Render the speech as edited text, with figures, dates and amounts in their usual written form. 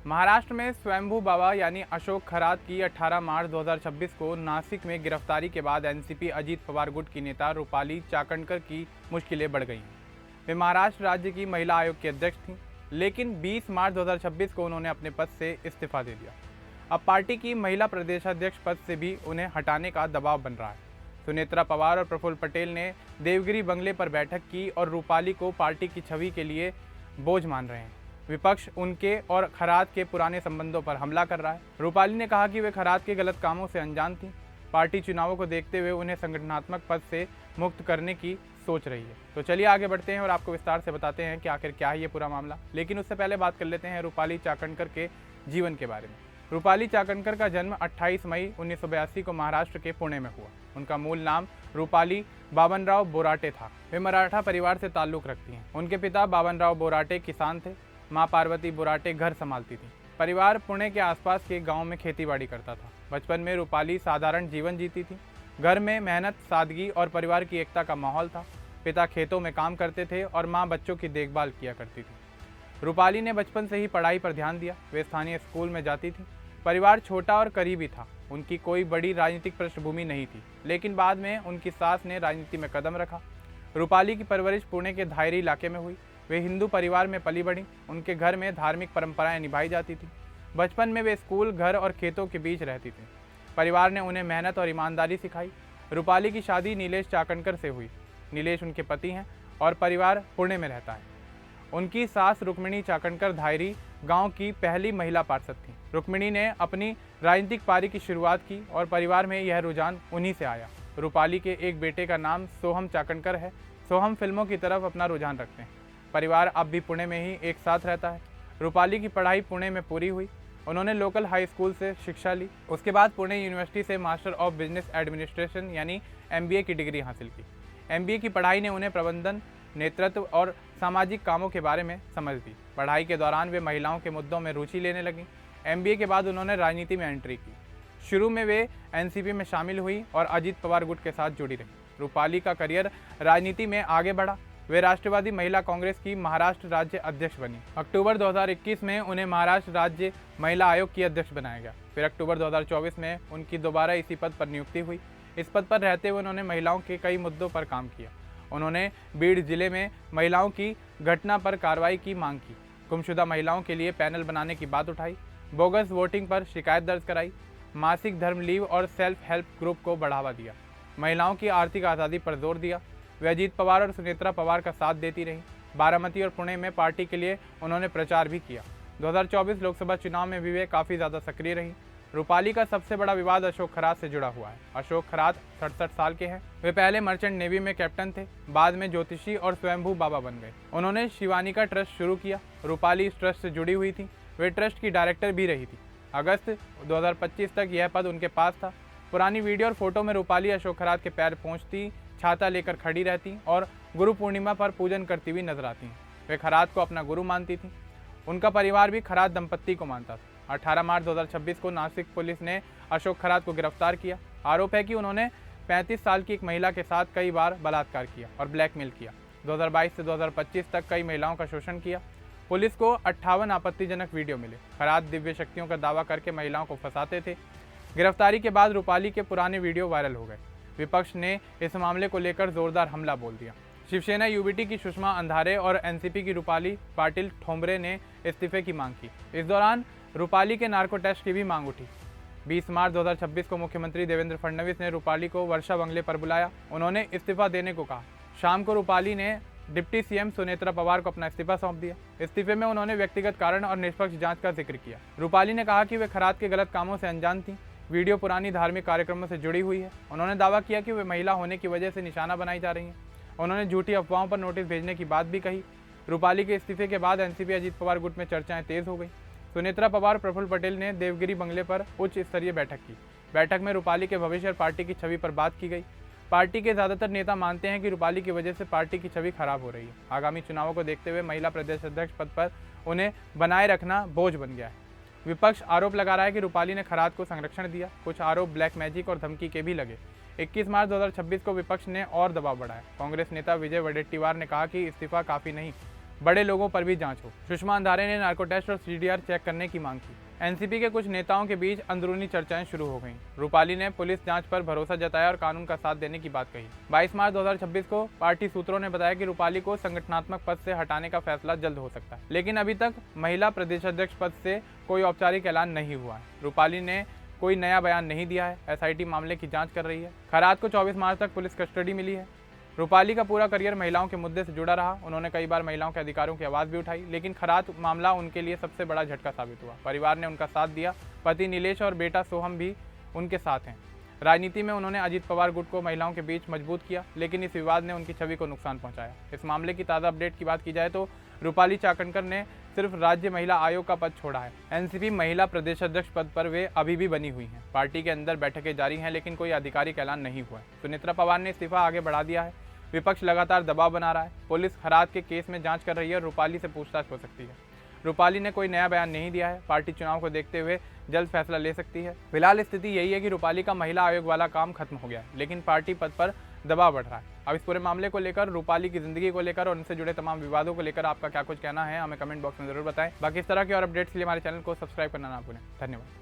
महाराष्ट्र में स्वयंभू बाबा यानी अशोक खरात की 18 मार्च 2026 को नासिक में गिरफ्तारी के बाद एनसीपी अजीत पवार गुट की नेता रूपाली चाकणकर की मुश्किलें बढ़ गई हैं। वे महाराष्ट्र राज्य की महिला आयोग की अध्यक्ष थीं, लेकिन 20 मार्च 2026 को उन्होंने अपने पद से इस्तीफा दे दिया। अब पार्टी की महिला प्रदेशाध्यक्ष पद से भी उन्हें हटाने का दबाव बन रहा है। सुनेत्रा पवार और प्रफुल्ल पटेल ने देवगिरी बंगले पर बैठक की और रूपाली को पार्टी की छवि के लिए बोझ मान रहे हैं। विपक्ष उनके और खरात के पुराने संबंधों पर हमला कर रहा है। रूपाली ने कहा कि वे खरात के गलत कामों से अनजान थीं। पार्टी चुनावों को देखते हुए उन्हें संगठनात्मक पद से मुक्त करने की सोच रही है। तो चलिए आगे बढ़ते हैं और आपको विस्तार से बताते हैं कि आखिर क्या है ये पूरा मामला। लेकिन उससे पहले बात कर लेते हैं रूपाली चाकणकर के जीवन के बारे में। रूपाली चाकणकर का जन्म 28 मई 1982 को महाराष्ट्र के पुणे में हुआ। उनका मूल नाम रूपाली बाबनराव बोराटे था। वे मराठा परिवार से ताल्लुक़ रखती हैं। उनके पिता बाबनराव बोराटे किसान थे। माँ पार्वती बोराटे घर संभालती थी। परिवार पुणे के आसपास के गांव में खेतीबाड़ी करता था। बचपन में रूपाली साधारण जीवन जीती थी। घर में मेहनत, सादगी और परिवार की एकता का माहौल था। पिता खेतों में काम करते थे और माँ बच्चों की देखभाल किया करती थी। रूपाली ने बचपन से ही पढ़ाई पर ध्यान दिया। वे स्थानीय स्कूल में जाती थी। परिवार छोटा और करीबी था। उनकी कोई बड़ी राजनीतिक पृष्ठभूमि नहीं थी, लेकिन बाद में उनकी सास ने राजनीति में कदम रखा। रूपाली की परवरिश पुणे के धायरी इलाके में हुई। वे हिंदू परिवार में पली बढ़ी। उनके घर में धार्मिक परंपराएं निभाई जाती थी। बचपन में वे स्कूल, घर और खेतों के बीच रहती थी। परिवार ने उन्हें मेहनत और ईमानदारी सिखाई। रूपाली की शादी नीलेश चाकणकर से हुई। नीलेश उनके पति हैं और परिवार पुणे में रहता है। उनकी सास रुक्मिणी चाकणकर धायरी गांव की पहली महिला पार्षद थी। रुक्मिणी ने अपनी राजनीतिक पारी की शुरुआत की और परिवार में यह रुझान उन्हीं से आया। रूपाली के एक बेटे का नाम सोहम चाकणकर है। सोहम फिल्मों की तरफ अपना रुझान रखते हैं। परिवार अब भी पुणे में ही एक साथ रहता है। रूपाली की पढ़ाई पुणे में पूरी हुई। उन्होंने लोकल हाई स्कूल से शिक्षा ली। उसके बाद पुणे यूनिवर्सिटी से मास्टर ऑफ बिजनेस एडमिनिस्ट्रेशन यानी MBA की डिग्री हासिल की। MBA की पढ़ाई ने उन्हें प्रबंधन, नेतृत्व और सामाजिक कामों के बारे में समझ दी। पढ़ाई के दौरान वे महिलाओं के मुद्दों में रुचि लेने लगीं। MBA के बाद उन्होंने राजनीति में एंट्री की। शुरू में वे NCP में शामिल हुई और अजीत पवार गुट के साथ जुड़ी रही। रूपाली का करियर राजनीति में आगे बढ़ा। वे राष्ट्रवादी महिला कांग्रेस की महाराष्ट्र राज्य अध्यक्ष बनी। अक्टूबर 2021 में उन्हें महाराष्ट्र राज्य महिला आयोग की अध्यक्ष बनाया गया। फिर अक्टूबर 2024 में उनकी दोबारा इसी पद पर नियुक्ति हुई। इस पद पर रहते हुए उन्होंने महिलाओं के कई मुद्दों पर काम किया। उन्होंने बीड़ जिले में महिलाओं की घटना पर कार्रवाई की मांग की। गुमशुदा महिलाओं के लिए पैनल बनाने की बात उठाई। बोगस वोटिंग पर शिकायत दर्ज कराई। मासिक धर्म लीव और सेल्फ हेल्प ग्रुप को बढ़ावा दिया। महिलाओं की आर्थिक आज़ादी पर जोर दिया। वे अजीत पवार और सुनेत्रा पवार का साथ देती रहीं। बारामती और पुणे में पार्टी के लिए उन्होंने प्रचार भी किया। 2024 लोकसभा चुनाव में भी वे काफ़ी ज़्यादा सक्रिय रहीं। रूपाली का सबसे बड़ा विवाद अशोक खरात से जुड़ा हुआ है। अशोक खरात 67 साल के हैं। वे पहले मर्चेंट नेवी में कैप्टन थे, बाद में ज्योतिषी और स्वयंभू बाबा बन गए। उन्होंने शिवानिका ट्रस्ट शुरू किया। रूपाली इस ट्रस्ट से जुड़ी हुई थी। वे ट्रस्ट की डायरेक्टर भी रही थी। अगस्त 2025 तक यह पद उनके पास था। पुरानी वीडियो और फोटो में रूपाली अशोक खरात के पैर पहुँचती, छाता लेकर खड़ी रहती और गुरु पूर्णिमा पर पूजन करती हुई नजर आती हैं। वे खरात को अपना गुरु मानती थीं। उनका परिवार भी खरात दंपत्ति को मानता था। 18 मार्च 2026 को नासिक पुलिस ने अशोक खरात को गिरफ्तार किया। आरोप है कि उन्होंने 35 साल की एक महिला के साथ कई बार बलात्कार किया और ब्लैकमेल किया। 2022 से 2025 तक कई महिलाओं का शोषण किया। पुलिस को 58 आपत्तिजनक वीडियो मिले। खरात दिव्य शक्तियों का दावा करके महिलाओं को फंसाते थे। गिरफ्तारी के बाद रूपाली के पुराने वीडियो वायरल हो गए। विपक्ष ने इस मामले को लेकर जोरदार हमला बोल दिया। शिवसेना UBT की सुषमा अंधारे और NCP की रूपाली पाटिल ठोंबरे ने इस्तीफे की मांग की। इस दौरान रूपाली के नार्को टेस्ट की भी मांग उठी। 20 मार्च 2026 को मुख्यमंत्री देवेंद्र फडणवीस ने रूपाली को वर्षा बंगले पर बुलाया। उन्होंने इस्तीफा देने को कहा। शाम को रूपाली ने डिप्टी CM सुनेत्रा पवार को अपना इस्तीफा सौंप दिया। इस्तीफे में उन्होंने व्यक्तिगत कारण और निष्पक्ष जांच का जिक्र किया। रूपाली ने कहा कि वे खरात के गलत कामों से अनजान थी। वीडियो पुरानी धार्मिक कार्यक्रमों से जुड़ी हुई है। उन्होंने दावा किया कि वे महिला होने की वजह से निशाना बनाई जा रही हैं। उन्होंने झूठी अफवाहों पर नोटिस भेजने की बात भी कही। रूपाली के इस्तीफे के बाद NCP अजीत पवार गुट में चर्चाएं तेज हो गई। सुनेत्रा पवार, प्रफुल्ल पटेल ने देवगिरी बंगले पर उच्च स्तरीय बैठक की। बैठक में रूपाली के भविष्य और पार्टी की छवि पर बात की गई। पार्टी के ज़्यादातर नेता मानते हैं कि रूपाली की वजह से पार्टी की छवि खराब हो रही है। आगामी चुनावों को देखते हुए महिला प्रदेश अध्यक्ष पद पर उन्हें बनाए रखना बोझ बन गया है। विपक्ष आरोप लगा रहा है कि रूपाली ने खरात को संरक्षण दिया। कुछ आरोप ब्लैक मैजिक और धमकी के भी लगे। 21 मार्च 2026 को विपक्ष ने और दबाव बढ़ाया। कांग्रेस नेता विजय वडेट्टीवार ने कहा कि इस्तीफा काफ़ी नहीं, बड़े लोगों पर भी जांच हो। सुषमा अंधारे ने नार्को टेस्ट और सीडीआर चेक करने की मांग की। एनसीपी के कुछ नेताओं के बीच अंदरूनी चर्चाएं शुरू हो गईं। रूपाली ने पुलिस जांच पर भरोसा जताया और कानून का साथ देने की बात कही। 22 मार्च 2026 को पार्टी सूत्रों ने बताया कि रूपाली को संगठनात्मक पद से हटाने का फैसला जल्द हो सकता है, लेकिन अभी तक महिला प्रदेशाध्यक्ष पद से कोई औपचारिक ऐलान नहीं हुआ है। रूपाली ने कोई नया बयान नहीं दिया है। एसआईटी मामले की जांच कर रही है। खरात को 24 मार्च तक पुलिस कस्टडी मिली है। रूपाली का पूरा करियर महिलाओं के मुद्दे से जुड़ा रहा। उन्होंने कई बार महिलाओं के अधिकारों की आवाज़ भी उठाई, लेकिन खरात मामला उनके लिए सबसे बड़ा झटका साबित हुआ। परिवार ने उनका साथ दिया। पति नीलेश और बेटा सोहम भी उनके साथ हैं। राजनीति में उन्होंने अजीत पवार गुट को महिलाओं के बीच मजबूत किया, लेकिन इस विवाद ने उनकी छवि को नुकसान पहुंचाया। इस मामले की ताज़ा अपडेट की बात की जाए तो रूपाली चाकणकर ने सिर्फ राज्य महिला आयोग का पद छोड़ा है। एनसीपी महिला प्रदेशाध्यक्ष पद पर वे अभी भी बनी हुई हैं। पार्टी के अंदर बैठकें जारी हैं, लेकिन कोई आधिकारिक ऐलान नहीं हुआ है। सुनेत्रा पवार ने इस्तीफा आगे बढ़ा दिया है। विपक्ष लगातार दबाव बना रहा है। पुलिस खरात के केस में जांच कर रही है और रूपाली से पूछताछ हो सकती है। रूपाली ने कोई नया बयान नहीं दिया है। पार्टी चुनाव को देखते हुए जल्द फैसला ले सकती है। फिलहाल स्थिति यही है कि रूपाली का महिला आयोग वाला काम खत्म हो गया है, लेकिन पार्टी पद पर दबाव बढ़ रहा है। अब इस पूरे मामले को लेकर, रूपाली की जिंदगी को लेकर और उनसे जुड़े तमाम विवादों को लेकर आपका क्या कुछ कहना है, हमें कमेंट बॉक्स में जरूर बताएं। बाकी इस तरह के और अपडेट्स के लिए हमारे चैनल को सब्सक्राइब करना ना भूलें। धन्यवाद।